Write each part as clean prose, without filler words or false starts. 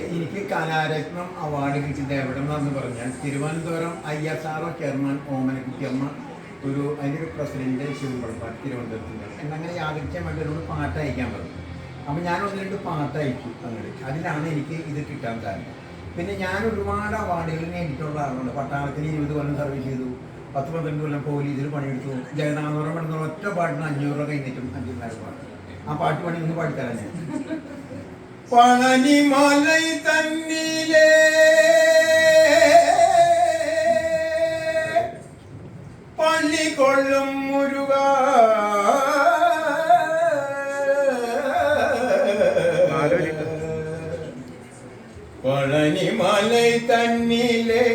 എനിക്ക് കലാരത്നം അവാർഡ് കിട്ടിയത് എവിടെ നിന്നാന്ന് പറഞ്ഞാൽ തിരുവനന്തപുരം ISRO ചെയർമാൻ ഓമനക്കുട്ടിയമ്മ അതിൻ്റെ ഒരു പ്രസിഡന്റ് ശിവപുറപ്പാട് തിരുവനന്തപുരത്തിൻ്റെ എന്നങ്ങനെ യാദൃച്ഛമായിട്ട് എന്നോട് പാട്ട് അയക്കാൻ പറഞ്ഞു. അപ്പം ഞാൻ 1-2 പാട്ട് അയച്ചു അങ്ങോട്ട്. അതിലാണ് എനിക്ക് ഇത് കിട്ടാൻ കാരണം. പിന്നെ ഞാൻ ഒരുപാട് അവാർഡുകൾ നേടിയിട്ടുള്ള ആളുണ്ട്. പട്ടാളത്തിന് 20 കൊല്ലം സർവീസ് ചെയ്തു, 10-12 കൊല്ലം പോലീസിൽ പണിയെടുത്തു. ജഗന്നാഥപുരം പണിതുള്ള ഒറ്റ പാട്ടിന് 500 രൂപ കഴിഞ്ഞിട്ടും 5,000 പാട്ട്. ആ പാട്ട് പണി ഒന്ന് പാടിത്തരാൻ ഞാൻ. പളനിമലൈ തന്നിലേ പള്ളി കൊള്ളും മുരുക പളനിമലൈ തന്നിലെ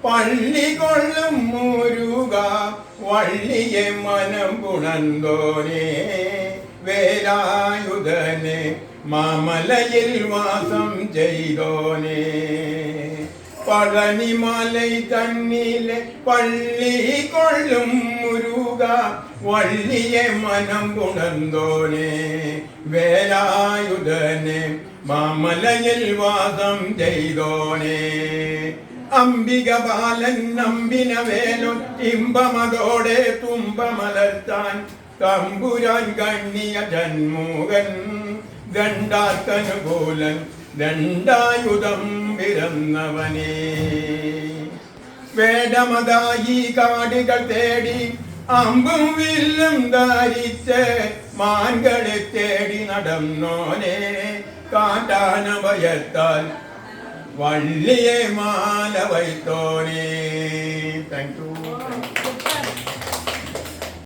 പള്ളി കൊള്ളും മുരുക വള്ളിയെ മനം പുണന്തോനെ വേലായുധനെ മാമലയിൽ വാസം ചെയ്തോനെ പളനിമലൈ തന്നിലെ പള്ളി കൊള്ളും മുരുക വള്ളിയെ മനം പുണന്തോനെ വേലായുധനെ മാമലയിൽ വാസം ചെയ്തോനെ അംബിക ബാലൻ നമ്പിന വേലൻ ഇമ്പമതോടെ തുമ്പമലർത്താൻ തമ്പുരാൻ കണ്ണിയ ജന്മൂകൻ ദണ്ഡാത്തനുകൂലൻ ദണ്ഡായുധം പിറന്നവനേ വേടമതായി കാടുകൾ തേടി അമ്പും വില്ലും ധരിച്ച് മാൻകളെ തേടി നടന്നോനെ കാട്ടാന ഭയത്താൽ വള്ളിയെ മാല വൈത്തോനെ. Thank you.